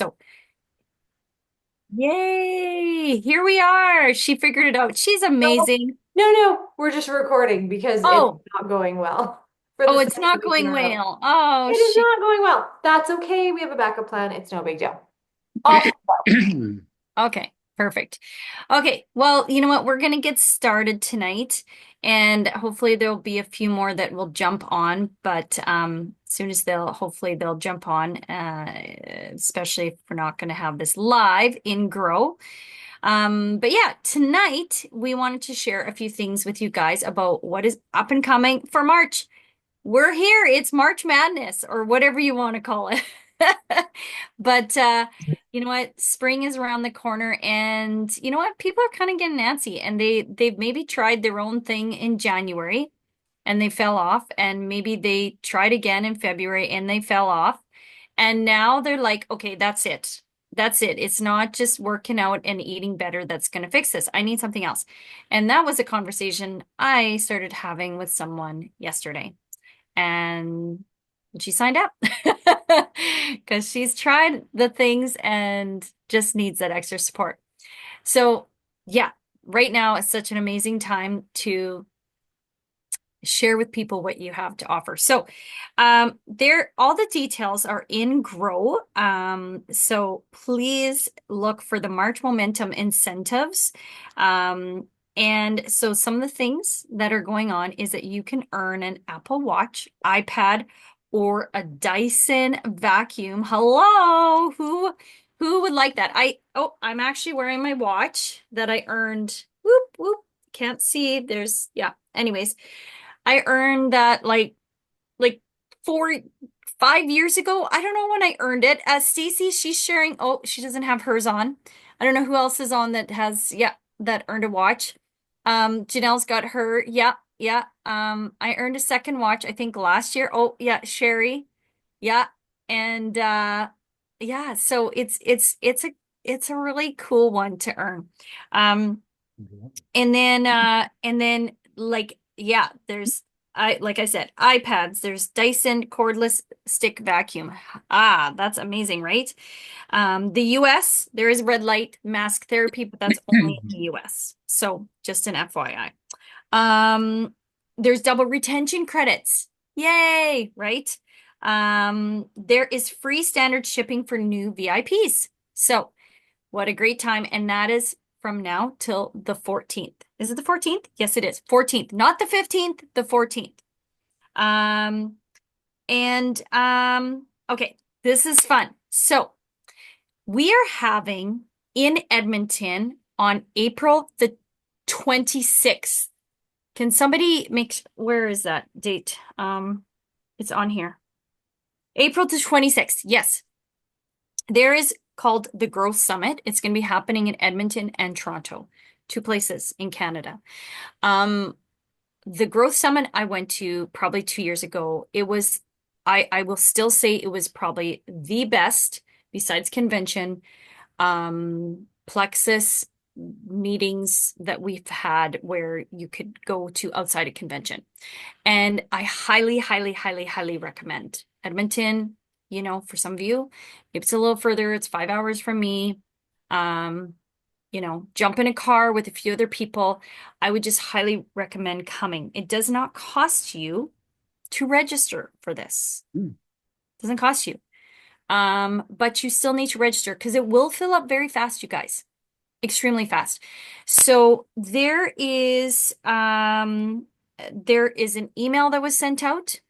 So, yay! Here we are. She figured it out. She's No, amazing. no, we're just recording because it's Oh, not going well for the oh, it's second not week in going a row. well. Oh, It is shoot. not going well. That's okay. We have a backup plan. It's no big deal. Off. Okay, perfect. Okay, well, you know what? We're going to get started tonight, and hopefully there'll be a few more that will jump on, but as soon as hopefully they'll jump on, especially if we're not going to have this live in Grow. But yeah, tonight we wanted to share a few things with you guys about what is up and coming for March. We're here. It's March Madness or whatever you want to call it. But you know what? Spring is around the corner and you know what? People are kind of getting antsy and they've maybe tried their own thing in January and they fell off and maybe they tried again in February and they fell off. And now they're like, okay, that's it. That's it. It's not just working out and eating better that's going to fix this. I need something else. And that was a conversation I started having with someone yesterday and she signed up because she's tried the things and just needs that extra support. So, yeah, right now is such an amazing time to share with people what you have to offer. So, there all the details are in Grow. So please look for the March Momentum incentives. And so some of the things that are going on is that you can earn an Apple Watch, iPad, or a Dyson vacuum. Hello, who would like that? I'm actually wearing my watch that I earned. Whoop whoop. Can't see. Yeah. Anyways, I earned that like 5 years ago. I don't know when I earned it. As Stacy, she's sharing. Oh, she doesn't have hers on. I don't know who else is on that has, yeah, that earned a watch. Janelle's got her. Yeah, yeah. I earned a second watch, I think last year. Oh, yeah, Sherry. Yeah. And yeah, so it's a really cool one to earn. Um and then like yeah, there's I like I said, iPads, there's Dyson cordless stick vacuum. Ah, that's amazing, right? The US, there is red light mask therapy, but that's only in the US. So just an FYI. There's double retention credits. Yay, right? There is free standard shipping for new VIPs. So what a great time. And that is from now till the 14th. Is it the 14th? Yes, it is. 14th, not the 15th, the 14th. Um, okay, this is fun. So we are having in Edmonton on April the 26th. Can somebody where is that date? It's on here. April to 26th. Yes. There is called the Growth Summit. It's going to be happening in Edmonton and Toronto, two places in Canada. Um, the Growth Summit I went to probably 2 years ago. I will still say it was probably the best besides convention, Plexus meetings that we've had where you could go to outside a convention. And I highly, highly, highly, highly recommend Edmonton. For some of you, maybe it's a little further. It's 5 hours from me. Um, jump in a car with a few other people. I would just highly recommend coming. It does not cost you to register for this. Mm. It doesn't cost you. But you still need to register because it will fill up very fast, you guys. Extremely fast. So there is an email that was sent out,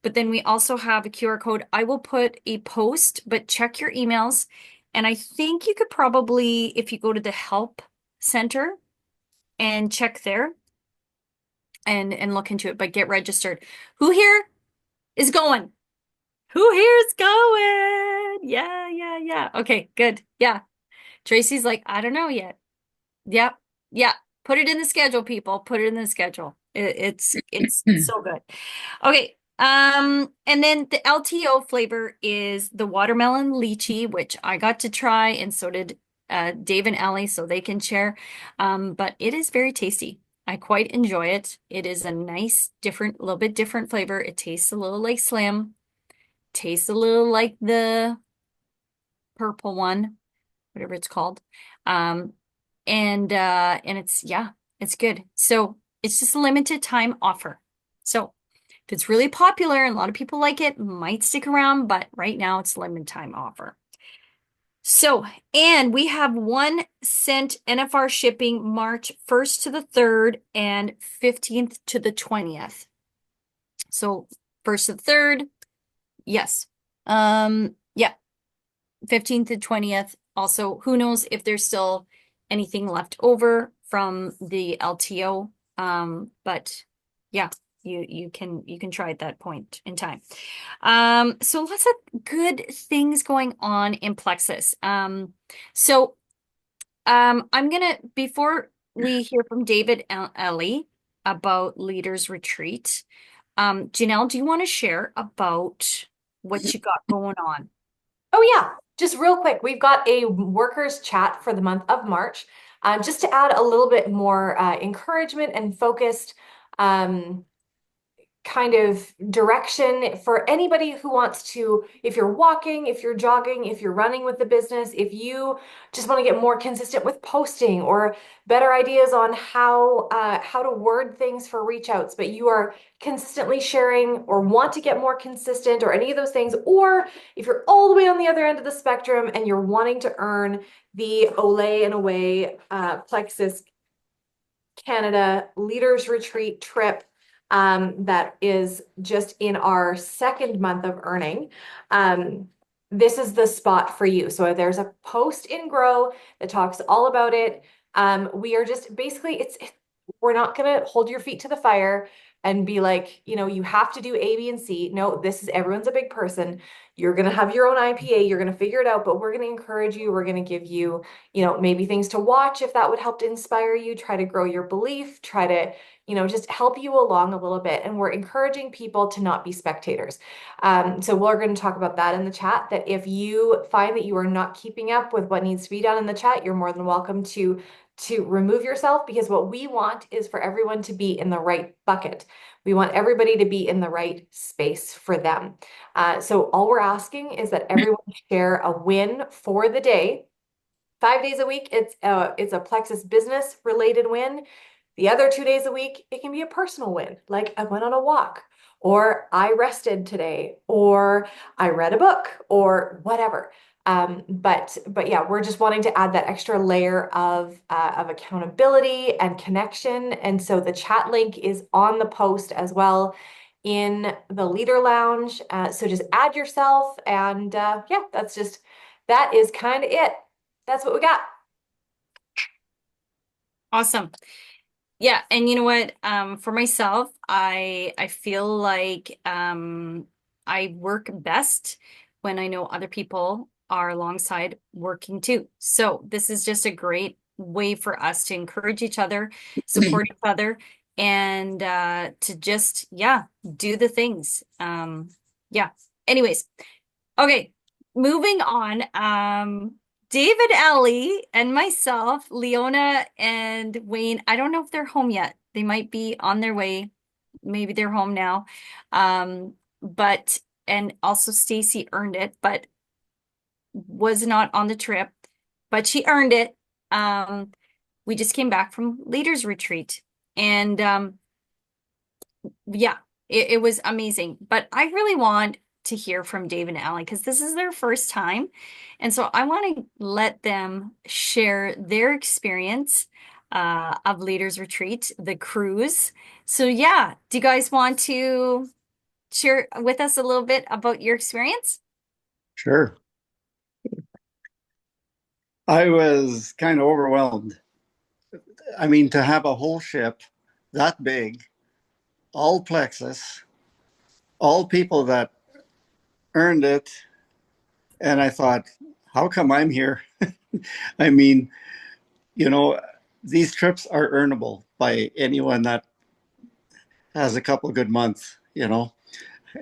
but then we also have a QR code. I will put a post, but check your emails. And I think you could probably, if you go to the help center and check there and look into it, but get registered. Who here is going? Who here is going? Yeah, yeah, yeah. Okay, good. Yeah. Tracy's like, I don't know yet. Yep. Yeah. Put it in the schedule, people. Put it in the schedule. It's so good. Okay. And then the LTO flavor is the watermelon lychee, which I got to try, and so did Dave and Ellie, so they can share. But it is very tasty. I quite enjoy it. It is a nice, different, little bit different flavor. It tastes a little like Slim, tastes a little like the purple one, whatever it's called. Um, and it's yeah, it's good. So it's just a limited time offer. So if it's really popular and a lot of people like it, might stick around, but right now it's a limited time offer. So, and we have 1 cent NFR shipping March 1st to the 3rd and 15th to the 20th. So 1st to the 3rd, yes. Yeah, 15th to 20th. Also, who knows if there's still anything left over from the LTO. But yeah, you can try at that point in time. So lots of good things going on in Plexus. I'm gonna before we hear from David and Ellie about Leaders Retreat, Janelle, do you want to share about what you got going on? Oh, yeah. Just real quick, we've got a workers chat for the month of March, just to add a little bit more encouragement and focused um, kind of direction for anybody who wants to, if you're walking, if you're jogging, if you're running with the business, if you just want to get more consistent with posting or better ideas on how to word things for reach outs, but you are consistently sharing or want to get more consistent or any of those things, or if you're all the way on the other end of the spectrum and you're wanting to earn the Olay and Away Plexus Canada Leaders Retreat trip that is just in our second month of earning. This is the spot for you. So there's a post in Grow that talks all about it. We are just basically, we're not going to hold your feet to the fire and be like, you have to do A, B, and C. No, this is everyone's a big person. You're going to have your own IPA. You're going to figure it out, but we're going to encourage you. We're going to give you maybe things to watch if that would help to inspire you, try to grow your belief, try to, just help you along a little bit. And we're encouraging people to not be spectators. So we're going to talk about that in the chat, that if you find that you are not keeping up with what needs to be done in the chat, you're more than welcome to remove yourself, because what we want is for everyone to be in the right bucket. We want everybody to be in the right space for them. So all we're asking is that everyone share a win for the day. 5 days a week, it's a Plexus business related win. The other 2 days a week, it can be a personal win, like I went on a walk, or I rested today, or I read a book, or whatever. But yeah, we're just wanting to add that extra layer of accountability and connection. And so the chat link is on the post as well in the leader lounge. So just add yourself, and yeah, that is kind of it. That's what we got. Awesome. Yeah, and you know what? For myself, I feel like I work best when I know other people are alongside working too. So this is just a great way for us to encourage each other, support each other, and to just yeah, do the things. Yeah. Anyways, okay, moving on. David, Ellie, and myself, Leona and Wayne. I don't know if they're home yet. They might be on their way. Maybe they're home now. But and also Stacy earned it, but was not on the trip, but she earned it. We just came back from Leaders Retreat, and yeah, it was amazing. But I really want to hear from Dave and Allie because this is their first time. And so I want to let them share their experience of Leaders Retreat, the cruise. So yeah, do you guys want to share with us a little bit about your experience? Sure. I was kind of overwhelmed. I mean, to have a whole ship that big, all Plexus, all people that earned it. And I thought, how come I'm here? I mean, you know, these trips are earnable by anyone that has a couple of good months,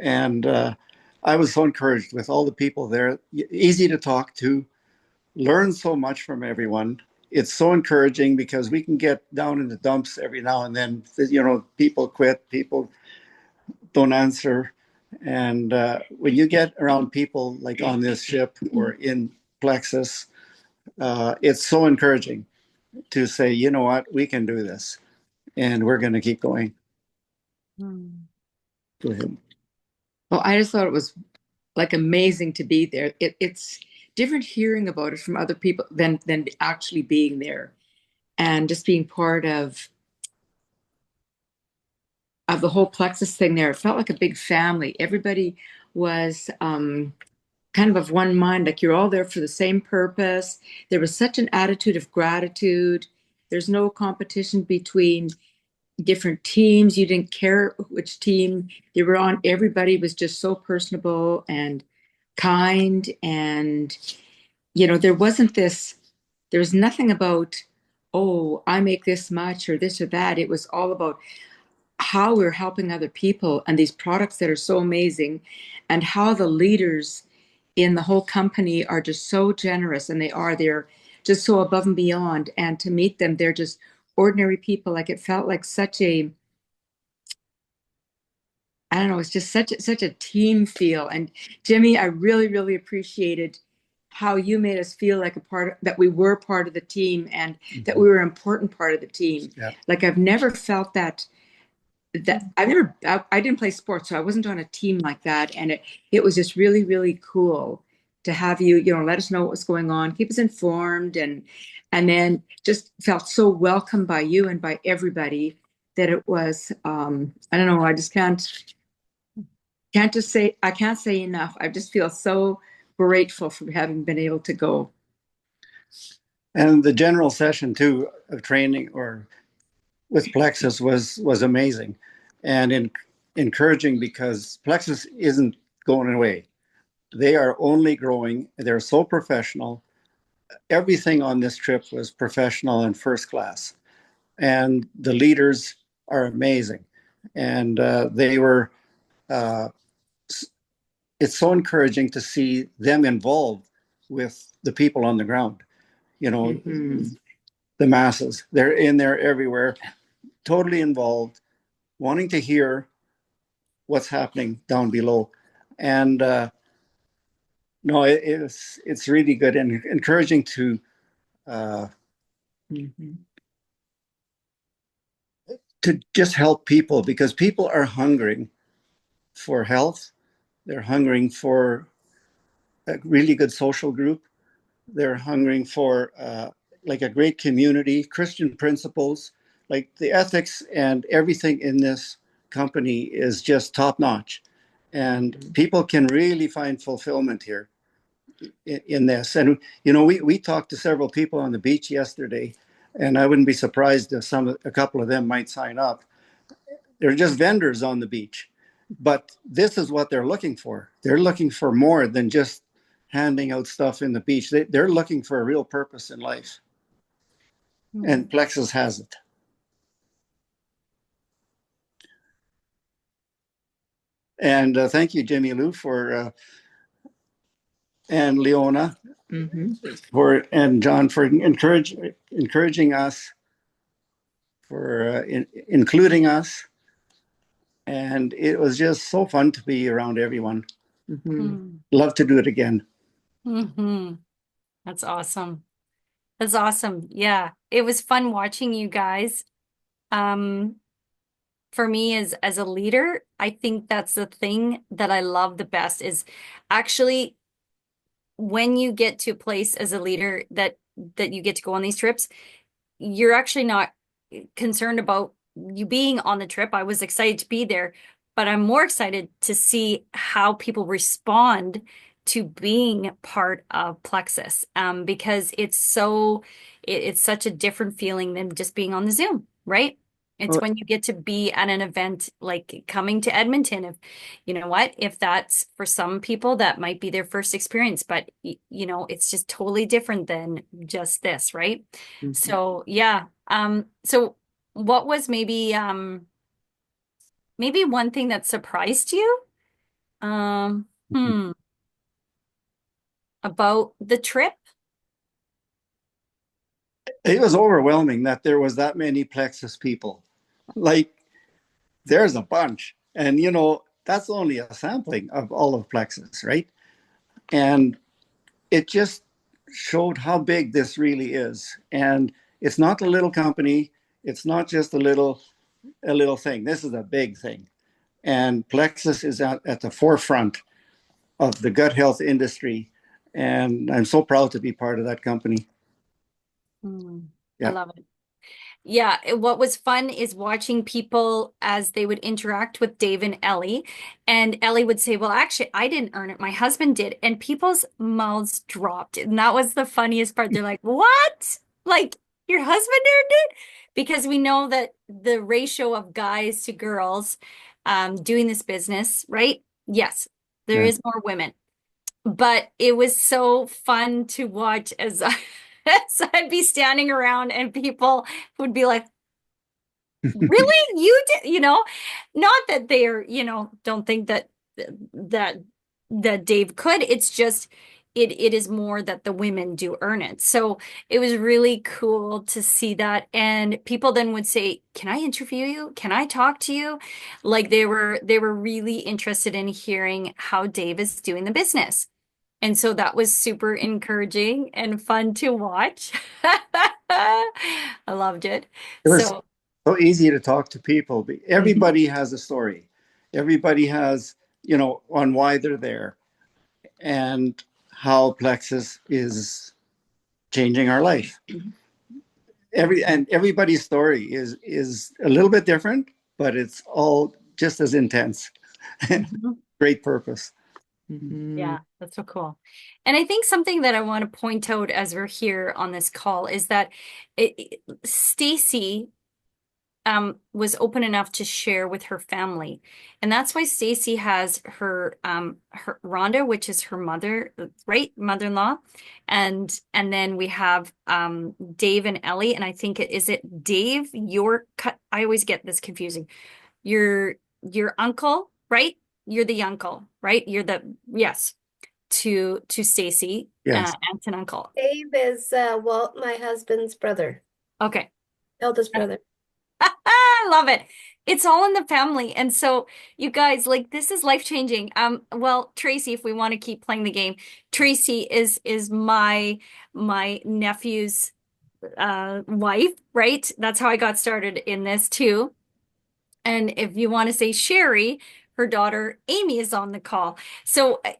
And I was so encouraged with all the people there, easy to talk to, learn so much from everyone. It's so encouraging because we can get down in the dumps every now and then. People quit, people don't answer. And when you get around people like on this ship or in Plexus, it's so encouraging to say, you know what, we can do this, and we're going to keep going. Hmm. Go ahead. Well, I just thought it was like amazing to be there. It's different hearing about it from other people than actually being there and just being part of the whole Plexus thing there. It felt like a big family. Everybody was kind of one mind, like you're all there for the same purpose. There was such an attitude of gratitude. There's no competition between different teams. You didn't care which team you were on. Everybody was just so personable and kind. And, there wasn't there was nothing about, oh, I make this much or this or that. It was all about how we're helping other people and these products that are so amazing and how the leaders in the whole company are just so generous and they're just so above and beyond. And to meet them, they're just ordinary people. Like it felt like such a, I don't know, it's just such a team feel. And Jimmy, I really, really appreciated how you made us feel like that we were part of the team and that we were an important part of the team. Yeah. Like I've never felt that I didn't play sports, so I wasn't on a team like that. And it was just really, really cool to have you, let us know what was going on, keep us informed, and then just felt so welcome by you and by everybody that it was, I don't know, I just I can't say enough. I just feel so grateful for having been able to go. And the general session too of training or with Plexus was amazing and encouraging because Plexus isn't going away. They are only growing. They're so professional. Everything on this trip was professional and first class. And the leaders are amazing. And they were, uh, it's so encouraging to see them involved with the people on the ground, Mm-hmm. the masses. They're in there everywhere, totally involved, wanting to hear what's happening down below. And no, it's really good and encouraging uh, Mm-hmm. to just help people because people are hungering for health. They're hungering for a really good social group. They're hungering for like a great community, Christian principles, like the ethics and everything in this company is just top notch. And people can really find fulfillment here in this. And, we talked to several people on the beach yesterday, and I wouldn't be surprised if a couple of them might sign up. They're just vendors on the beach. But this is what they're looking for. They're looking for more than just handing out stuff in the beach. They're looking for a real purpose in life. And Plexus has it. And thank you, Jimmy Lou, and Leona, Mm-hmm. and John for encouraging us, for including us. And it was just so fun to be around everyone. Mm-hmm. Love to do it again. Mm-hmm. That's awesome. That's awesome. Yeah. It was fun watching you guys. Um, for me as a leader, I think that's the thing that I love the best is actually when you get to a place as a leader that you get to go on these trips, you're actually not concerned about you being on the trip. I was excited to be there, but I'm more excited to see how people respond to being part of Plexus, because it's such a different feeling than just being on the Zoom, right? It's Well, when you get to be at an event like coming to Edmonton. If you know what, if that's for some people, that might be their first experience, but it's just totally different than just this, right? mm-hmm. So yeah. So what was maybe one thing that surprised you? Um, hmm, about the trip? It was overwhelming that there was that many Plexus people. Like, there's a bunch. And, that's only a sampling of all of Plexus, right? And it just showed how big this really is. And it's not a little company. It's not just a little thing. This is a big thing. And Plexus is at the forefront of the gut health industry. And I'm so proud to be part of that company. I Yeah. love it. Yeah, what was fun is watching people as they would interact with Dave and Ellie. And Ellie would say, well, actually, I didn't earn it. My husband did. And people's mouths dropped. And that was the funniest part. They're like, what? Like, your husband earned it? Because we know that the ratio of guys to girls doing this business, right? Yes, there Yeah. is more women. But it was so fun to watch as as I'd be standing around and people would be like, really? You did, not that they're, don't think that that Dave could. It's just it is more that the women do earn it. So it was really cool to see that. And people then would say, "Can I interview you? Can I talk to you?" Like they were really interested in hearing how Dave is doing the business. And so that was super encouraging and fun to watch. I loved it. It was So so easy to talk to people. Everybody has a story. Everybody has, on why they're there and how Plexus is changing our life. Everybody's story is a little bit different, but it's all just as intense. Great purpose. yeah, that's so cool. And I think something that I want to point out as we're here on this call is that Stacy was open enough to share with her family. And that's why Stacy has her Rhonda, which is her mother, right? Mother-in-law. And then we have Dave and Ellie. And I think is it Dave, I always get this confusing. Your uncle, right? You're the uncle, right? Yes, to Stacy, Yes. aunt and uncle. Dave is Walt, my husband's brother, Okay. eldest brother. I love it. It's all in the family. And so you guys, like this is life-changing. Well, Tracy, if we want to keep playing the game, Tracy is my nephew's wife, right? That's how I got started in this too. And if you want to say Sherry, her daughter Amy is on the call. So, I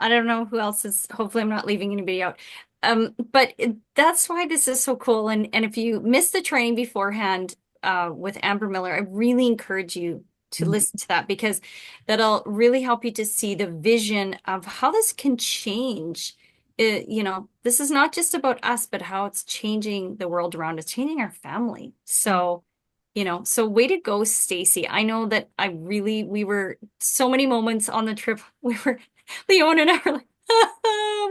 don't know who else is, hopefully I'm not leaving anybody out. But that's why this is so cool. And if you missed the training beforehand with Amber Miller, I really encourage you to listen to that because that'll really help you to see the vision of how this can change. This is not just about us, but how it's changing the world around us, changing our family. So way to go, Stacy. I know that we were so many moments on the trip. Leona and I were like,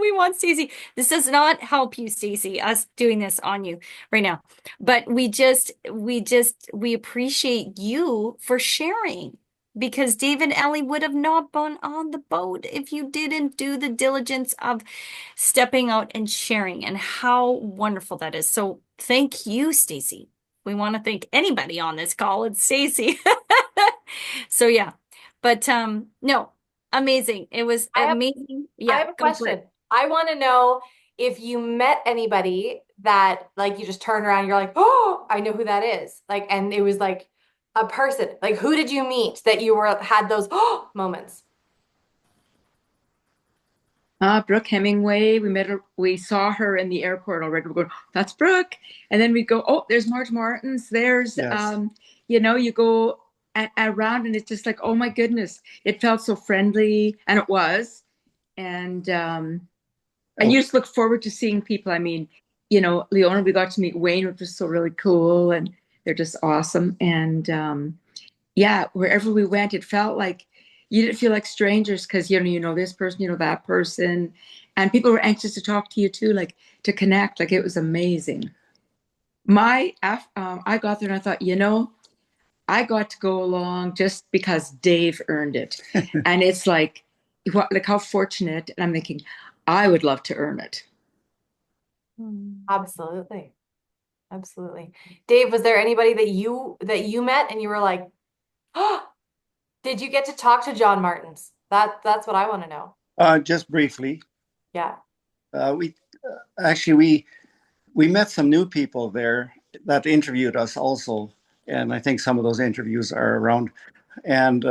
we want Stacy. This does not help you, Stacy, us doing this on you right now. But we appreciate you for sharing because Dave and Ellie would have not been on the boat if you didn't do the diligence of stepping out and sharing and how wonderful that is. So thank you, Stacy. We want to thank anybody on this call. It's Stacy. So yeah. But no, amazing. It was amazing. I Yeah, have a go for question. it. I want to know if you met anybody that like you just turn around, you're like, oh, I know who that is. Like, and it was like a person. Like, who did you meet that you had those moments? Brooke Hemingway. We met her. We saw her in the airport already. We're going, that's Brooke. And then we go, oh, there's Marge Martins. There's, Yes. you go around and it's just like, oh my goodness. It felt so friendly, and it was. And you just look forward to seeing people. I mean, Leona, we got to meet Wayne, which was so really cool, and they're just awesome. And yeah, wherever we went, it felt like you didn't feel like strangers because you know this person, you know that person, and people were anxious to talk to you too, like to connect. Like it was amazing. I got there and I thought, I got to go along just because Dave earned it, and it's like how fortunate. And I'm thinking, I would love to earn it. Absolutely. Absolutely. Dave, was there anybody that you met and you were like, oh, did you get to talk to John Martins? That's what I want to know. Just briefly. Yeah. actually, we met some new people there that interviewed us also, and I think some of those interviews are around, and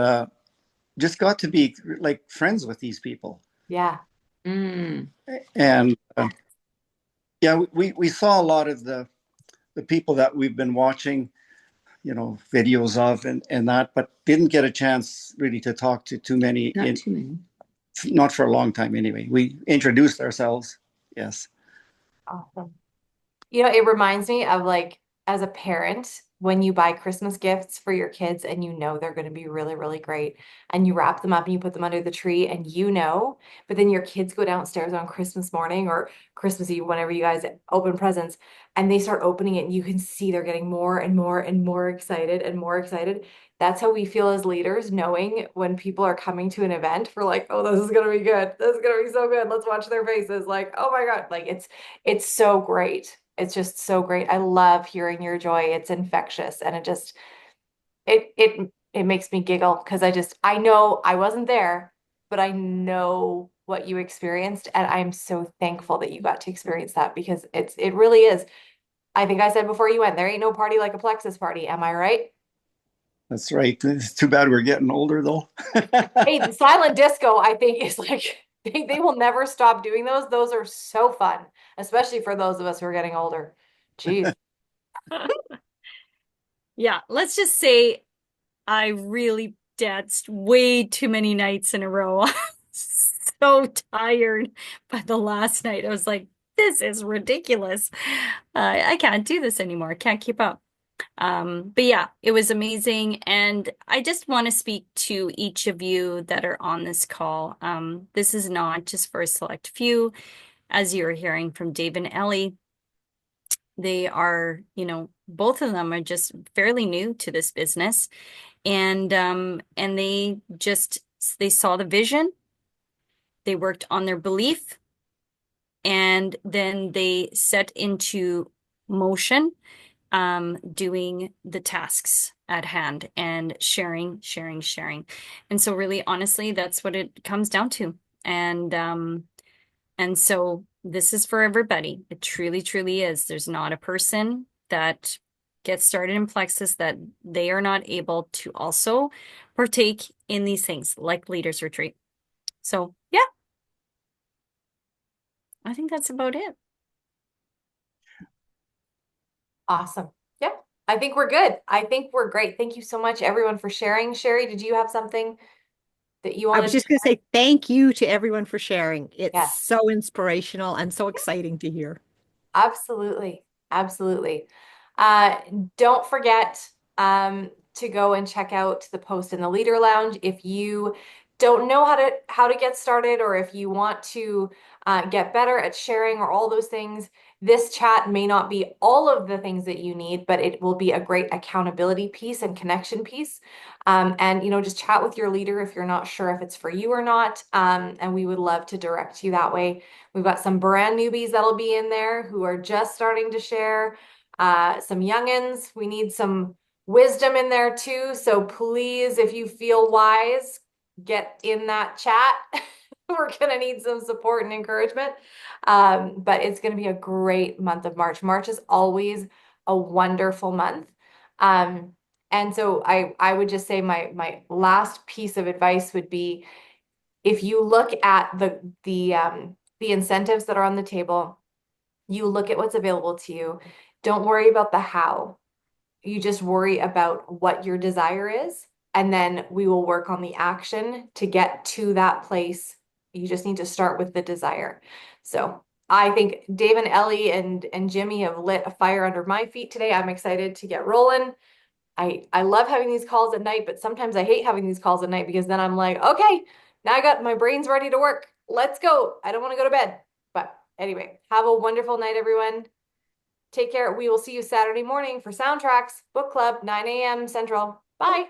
just got to be like friends with these people. Yeah. Mm. And yeah, we saw a lot of the people that we've been watching, videos of and that, but didn't get a chance really to talk to too many Not too many. not for a long time anyway. We introduced ourselves. Yes. Awesome. It reminds me of like as a parent, when you buy Christmas gifts for your kids and they're going to be really, really great, and you wrap them up and you put them under the tree and but then your kids go downstairs on Christmas morning or Christmas Eve, whenever you guys open presents, and they start opening it and you can see they're getting more and more and more excited and more excited. That's how we feel as leaders, knowing when people are coming to an event, we're like, oh, this is going to be good. This is going to be so good. Let's watch their faces. Like, oh my God, like it's so great. It's just so great. I love hearing your joy. It's infectious, and it makes me giggle because I know I wasn't there, but I know what you experienced, and I'm so thankful that you got to experience that because it really is. I think I said before you went, there ain't no party like a Plexus party. Am I right? That's right. It's too bad we're getting older though. Hey, the silent disco, I think, is like they will never stop doing those. Those are so fun, especially for those of us who are getting older. Jeez. Yeah, let's just say I really danced way too many nights in a row. So tired by the last night. I was like, this is ridiculous. I can't do this anymore. I can't keep up. But yeah, it was amazing. And I just want to speak to each of you that are on this call. This is not just for a select few. As you're hearing from Dave and Ellie, they are, both of them are just fairly new to this business. And they saw the vision, they worked on their belief, and then they set into motion doing the tasks at hand and sharing, sharing, sharing. And so really honestly, that's what it comes down to. And so this is for everybody. It truly, truly is. There's not a person that gets started in Plexus that they are not able to also partake in these things like Leaders Retreat. So yeah, I think that's about it. Awesome. Yep. I think we're good. I think we're great. Thank you so much, everyone, for sharing. Sherry, did you have something that you I was wanted to just going to say thank you to everyone for sharing. It's Yes, so inspirational and so exciting to hear. absolutely. Absolutely. Uh, don't forget to go and check out the post in the Leader Lounge if you don't know how to get started, or if you want to get better at sharing or all those things. This chat may not be all of the things that you need, but it will be a great accountability piece and connection piece. And just chat with your leader if you're not sure if it's for you or not. And we would love to direct you that way. We've got some brand newbies that'll be in there who are just starting to share. Some youngins. We need some wisdom in there too. So please, if you feel wise, get in that chat. We're going to need some support and encouragement. But it's going to be a great month of March. March is always a wonderful month. And so I would just say my last piece of advice would be, if you look at the incentives that are on the table, you look at what's available to you. Don't worry about the how. You just worry about what your desire is, and then we will work on the action to get to that place. You just need to start with the desire. So I think Dave and Ellie and Jimmy have lit a fire under my feet today. I'm excited to get rolling. I love having these calls at night, but sometimes I hate having these calls at night because then I'm like, okay, now I got my brain's ready to work. Let's go. I don't want to go to bed. But anyway, have a wonderful night, everyone. Take care. We will see you Saturday morning for Soundtracks Book Club, 9 a.m. Central. Bye.